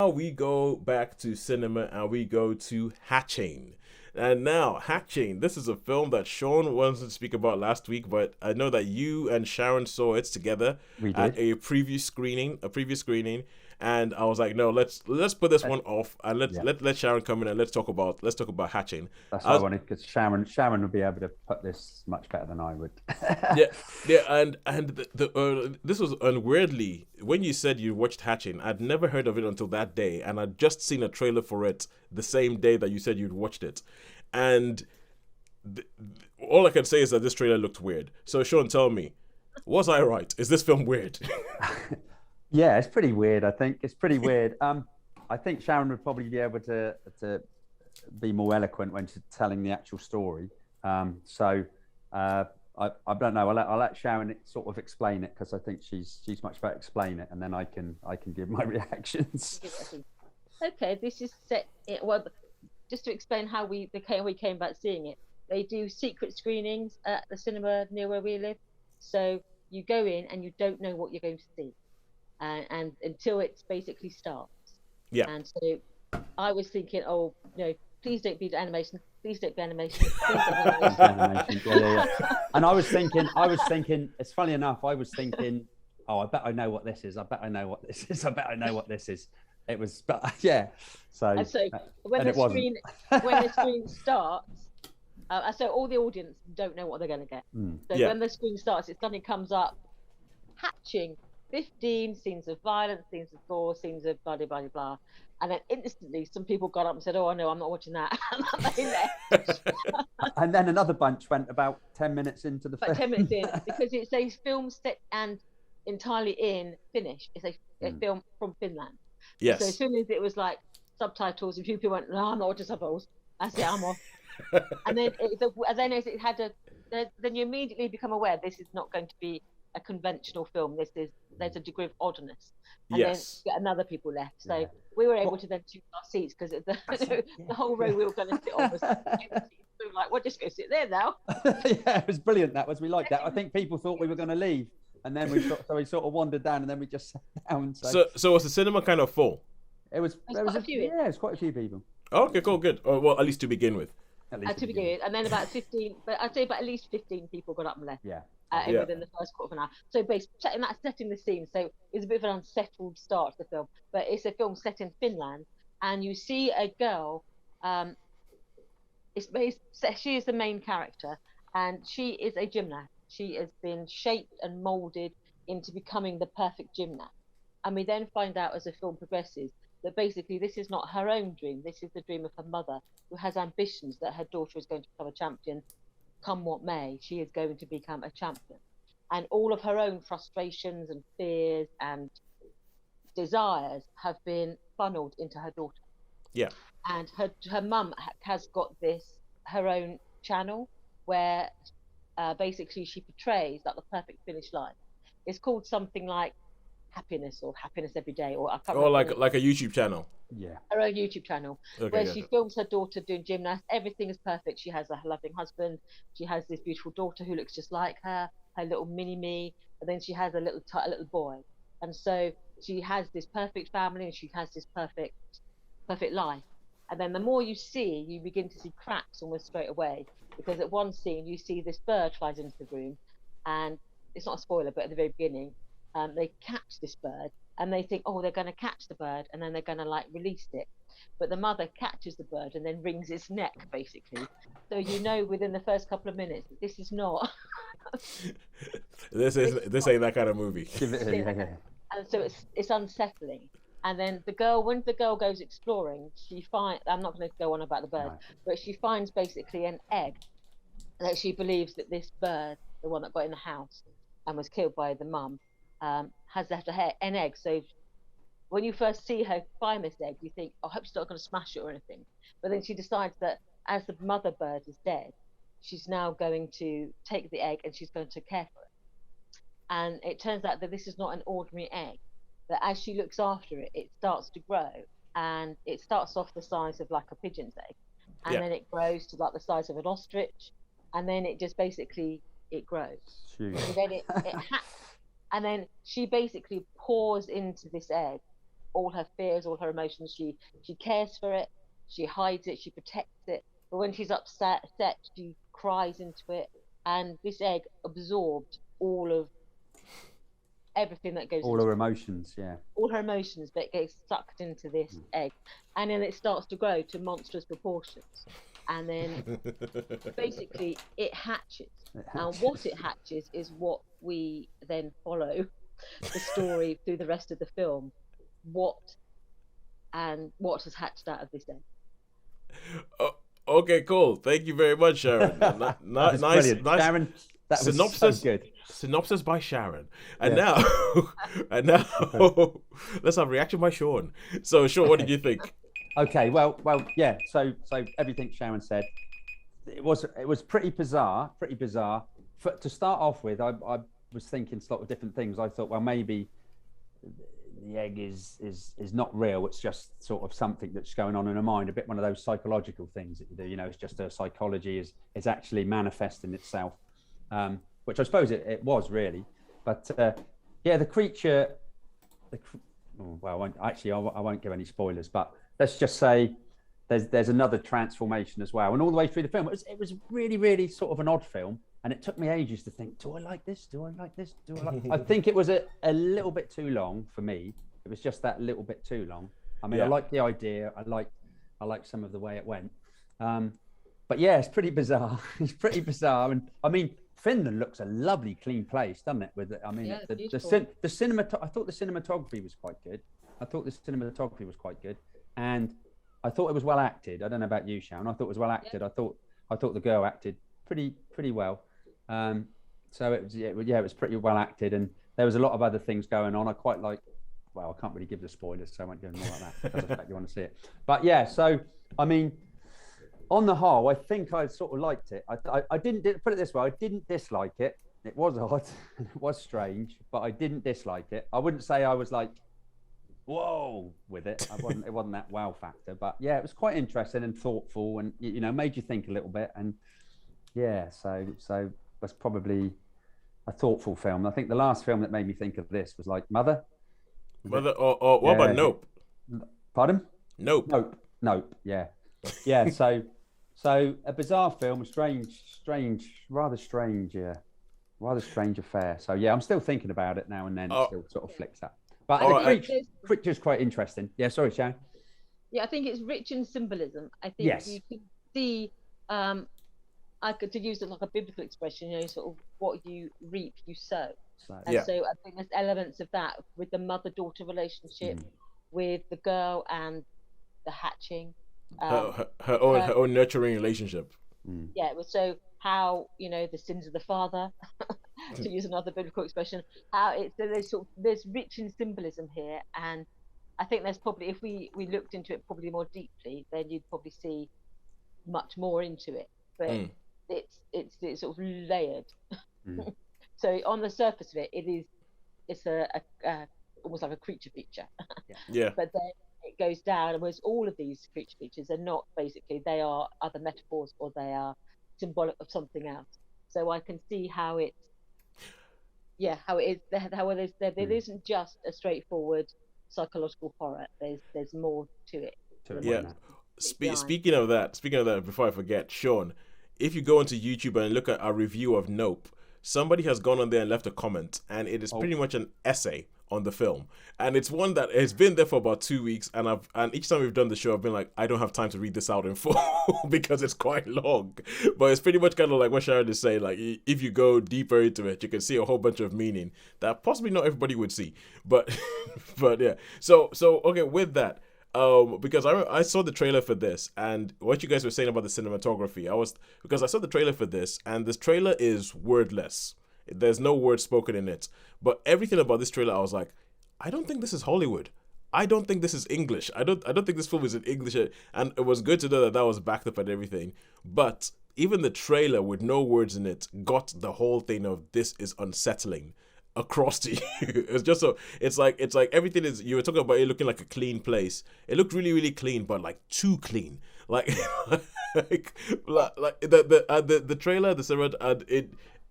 Now we go back to cinema and we go to Hatching. And now, Hatching, this is a film that Shaun wanted to speak about last week, but I know that you and Sharon saw it together We at did. a previous screening, and I was like, no, let's put this That's, one off and let's yeah, let Sharon come in and let's talk about Hatching. that's what I As wanted because Sharon would be able to put this much better than I would. Yeah, yeah, and this was unweirdly when you said you watched Hatching. I'd never heard of it until that day, and I'd just seen a trailer for it the same day that you said you'd watched it, and th- all I can say is that this trailer looked weird. So Sean, tell me, was I right? Is this film weird? Yeah, it's pretty weird. I think it's pretty weird. I think Sharon would probably be able to be more eloquent when she's telling the actual story. So I don't know. I'll let Sharon sort of explain it because I think she's much better explain it, and then I can give my reactions. Okay, this is set. Well, just to explain how we came about seeing it. They do secret screenings at the cinema near where we live. So you go in and you don't know what you're going to see, and until it basically starts. Yeah, And so I was thinking, oh no, please don't be animation. Please don't be animation. Please don't be animation. Animation. Yeah. And I was thinking. It's funny enough. I was thinking, oh, I bet I know what this is. I bet I know what this is. I bet I know what this is. It was, but yeah. So, And so when and the it wasn't. screen when the screen starts, so all the audience don't know what they're going to get. Mm. So yeah, when the screen starts, it suddenly comes up, Hatching, 15 scenes of violence, scenes of gore, scenes of blah blah blah blah, and then instantly some people got up and said, "Oh no, I'm not watching that." And they left. And then another bunch went about 10 minutes into the But film. 10 minutes in, because it's a film set and entirely in Finnish. It's a Mm. film from Finland. So as yes, soon as it was like subtitles, and people went, "No, I'm not watching subtitles." I said, "I'm off." And then as it had then you immediately become aware this is not going to be a conventional film. There's a degree of oddness, and then yes. another people left. So Yeah. we were able What? to then choose our seats because the Yeah. the whole row we were going to sit on was empty. We were like, "We're just going to sit there now." Yeah, it was brilliant. That was we liked that. I think people thought we were going to leave, and then we sort of wandered down, and then we just sat down. So So was the cinema kind of full? it was There's there was quite a few in. yeah, it was quite a few people Okay, cool, good. Well, at least to begin with. at least To begin with, and then about 15, but I'd say about at least 15 people got up and left. Yeah. Yeah, Within the first quarter of an hour. So basically, that's setting the scene. So it's a bit of an unsettled start to the film, but it's a film set in Finland, and you see a girl. Um, she is the main character, and she is a gymnast. She has been shaped and molded into becoming the perfect gymnast. And we then find out as the film progresses that basically this is not her own dream. This is the dream of her mother, who has ambitions that her daughter is going to become a champion come what may. She is going to become a champion. And all of her own frustrations and fears and desires have been funneled into her daughter. yeah, And her mum has got her own channel where basically she portrays like the perfect Finnish life. It's called something like Happiness or Happiness Every Day, or I can't or remember like a YouTube channel. Yeah. her own YouTube channel Okay, where yeah, she films her daughter doing gymnasts. Everything is perfect. She has a loving husband. She has this beautiful daughter who looks just like her little mini me, and then she has a little boy. And so she has this perfect family, and she has this perfect life. And then the more you see, you begin to see cracks almost straight away, because at one scene you see this bird flies into the room, and it's not a spoiler, but at the very beginning, they catch this bird, and they think, oh, they're going to catch the bird, and then they're going to like release it. But the mother catches the bird and then wrings its neck, basically. So you know within the first couple of minutes that this is not. this ain't that kind of movie. Give it yeah. And so it's unsettling. And then when the girl goes exploring, she finds. I'm not going to go on about the bird, No. but she finds basically an egg that she believes that this bird, the one that got in the house and was killed by the mum, has left an egg. So when you first see her find this egg, you think, oh, I hope she's not going to smash it or anything. But then she decides that as the mother bird is dead, she's now going to take the egg and she's going to care for it. And it turns out that this is not an ordinary egg, that as she looks after it, it starts to grow, and it starts off the size of like a pigeon's egg, and Yeah, then it grows to like the size of an ostrich, and then it just basically it grows. Huge. And then it and then she basically pours into this egg all her fears, all her emotions. She cares for it, she hides it, she protects it. But when she's upset, she cries into it, and this egg absorbed all of everything that goes All into her it. emotions, yeah. All her emotions, but it gets sucked into this egg, and then it starts to grow to monstrous proportions, and then basically it hatches. And what it hatches is what we then follow the story through the rest of the film. What has hatched out of this egg? Oh, okay, cool. Thank you very much, Sharon. That was brilliant. Sharon, that was synopsis. so good. Synopsis by Sharon. And Yeah. now, let's have a reaction by Shaun. So, Shaun, what did you think? Okay, well, yeah. So everything Sharon said, it was pretty bizarre. To start off with, I was thinking a lot of different things. I thought, well, maybe the egg is not real. It's just sort of something that's going on in her mind, a bit one of those psychological things that you do. You know, it's just her psychology is actually manifesting itself, which I suppose it was really. But yeah, the creature. I won't give any spoilers, but let's just say there's another transformation as well, and all the way through the film, it was really, really sort of an odd film. And it took me ages to think, do I like this? Do I like this? I think it was a little bit too long for me. It was just that little bit too long. I mean, I like the idea. I like some of the way it went. But yeah, it's pretty bizarre. It's pretty bizarre. And I mean, Finland looks a lovely, clean place, doesn't it? With I mean, Yeah, the cinema. I thought the cinematography was quite good. And I thought it was well acted. I don't know about you, Shaun. I thought it was well acted. Yeah. I thought the girl acted pretty well. So it was pretty well acted, and there was a lot of other things going on. I quite like. Well, I can't really give the spoilers, so I won't do more like that because I expect you want to see it. But yeah, so I mean, on the whole, I think I sort of liked it. I didn't put it this way. I didn't dislike it. It was odd, it was strange, but I didn't dislike it. I wouldn't say I was like, whoa, with it. It wasn't that wow factor, but yeah, it was quite interesting and thoughtful, and made you think a little bit. And yeah, so was probably a thoughtful film. I think the last film that made me think of this was like Mother. Or what about Nope? Pardon? Nope. Yeah. So a bizarre film, rather strange affair. So yeah, I'm still thinking about it now and then. It still sort of flicks up. But the creature's quite interesting. Yeah, sorry, Sharon. Yeah, I think it's rich in symbolism. I think you can see. To use it like a biblical expression, sort of what you reap, you sow. So I think there's elements of that with the mother-daughter relationship, with the girl and the hatching. Her own nurturing relationship. Yeah, so how the sins of the father, to use another biblical expression, how there's rich in symbolism here, and I think there's probably, if we looked into it probably more deeply, then you'd probably see much more into it. But it's sort of layered. So on the surface of it, it's a almost like a creature feature. Yeah. But then it goes down, whereas all of these creature features are not, basically they are other metaphors, or they are symbolic of something else. So I can see how it is. There isn't just a straightforward psychological horror. There's more to it. Yeah. Speaking of that, before I forget, Shaun, if you go onto YouTube and look at our review of Nope, somebody has gone on there and left a comment, and it is pretty much an essay on the film, and it's one that has been there for about 2 weeks, and each time we've done the show, I've been like, I don't have time to read this out in full because it's quite long. But it's pretty much kind of like what Sharon is saying. Like, if you go deeper into it, you can see a whole bunch of meaning that possibly not everybody would see. But yeah. So okay, with that. Because I saw the trailer for this, and what you guys were saying about the cinematography, because I saw the trailer for this, and this trailer is wordless. There's no word spoken in it. But everything about this trailer, I was like, I don't think this is Hollywood. I don't think this is English. I don't think this film is in English. And it was good to know that was backed up and everything. But even the trailer with no words in it got the whole thing of this is unsettling across to you. It's just it's like everything is, you were talking about it looking like a clean place. It looked really, really clean, but like too clean. Like the trailer, the cinema,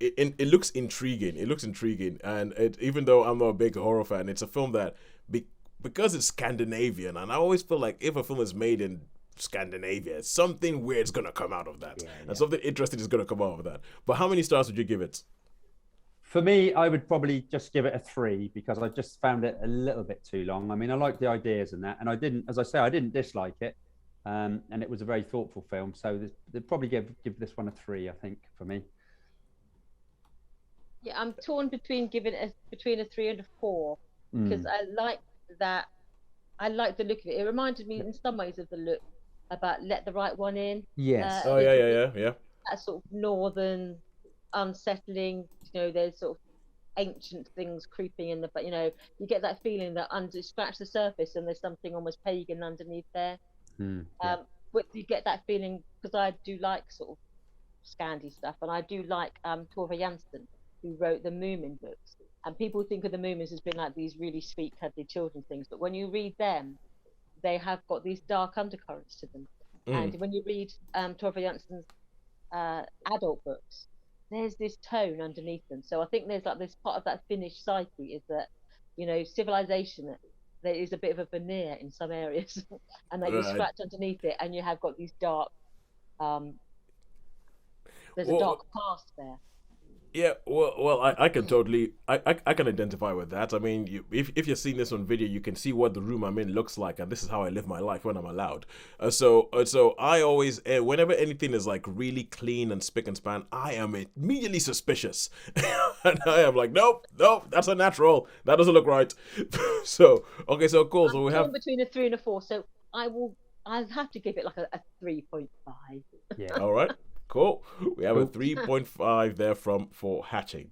it looks intriguing. It looks intriguing, and even though I'm not a big horror fan, it's a film that because it's Scandinavian, and I always feel like if a film is made in Scandinavia, something weird's gonna come out of that, and something interesting is gonna come out of that. But how many stars would you give it? For me, I would probably just give it a 3 because I just found it a little bit too long. I mean, I like the ideas and that, and I didn't, as I say, I didn't dislike it, and it was a very thoughtful film. So they'd probably give this one a 3, I think, for me. Yeah, I'm torn between between a 3 and a 4 because I like that. I like the look of it. It reminded me in some ways of the look about Let the Right One In. Yes. Oh yeah. That sort of northern, unsettling. There's sort of ancient things creeping in but you get that feeling that scratch the surface and there's something almost pagan underneath there. But you get that feeling because I do like sort of Scandi stuff, and I do like Tove Jansson, who wrote the Moomin books. And people think of the Moomins as being like these really sweet, cuddly children things, but when you read them, they have got these dark undercurrents to them. And when you read Tove Jansson's adult books, there's this tone underneath them. So I think there's like this part of that Finnish psyche is that civilization, there is a bit of a veneer in some areas, and that you scratch underneath it, and you have got these dark. There's a dark past there. Yeah, well, I can totally, I can identify with that. I mean, if you're seeing this on video, you can see what the room I'm in looks like, and this is how I live my life when I'm allowed. So I always, whenever anything is like really clean and spick and span, I am immediately suspicious, and I am like, nope, that's unnatural. That doesn't look right. So okay, so cool. So we have between a 3 and a 4. So I'll have to give it like a 3.5. Yeah. All right. Cool. We have a 3.5 there for Hatching.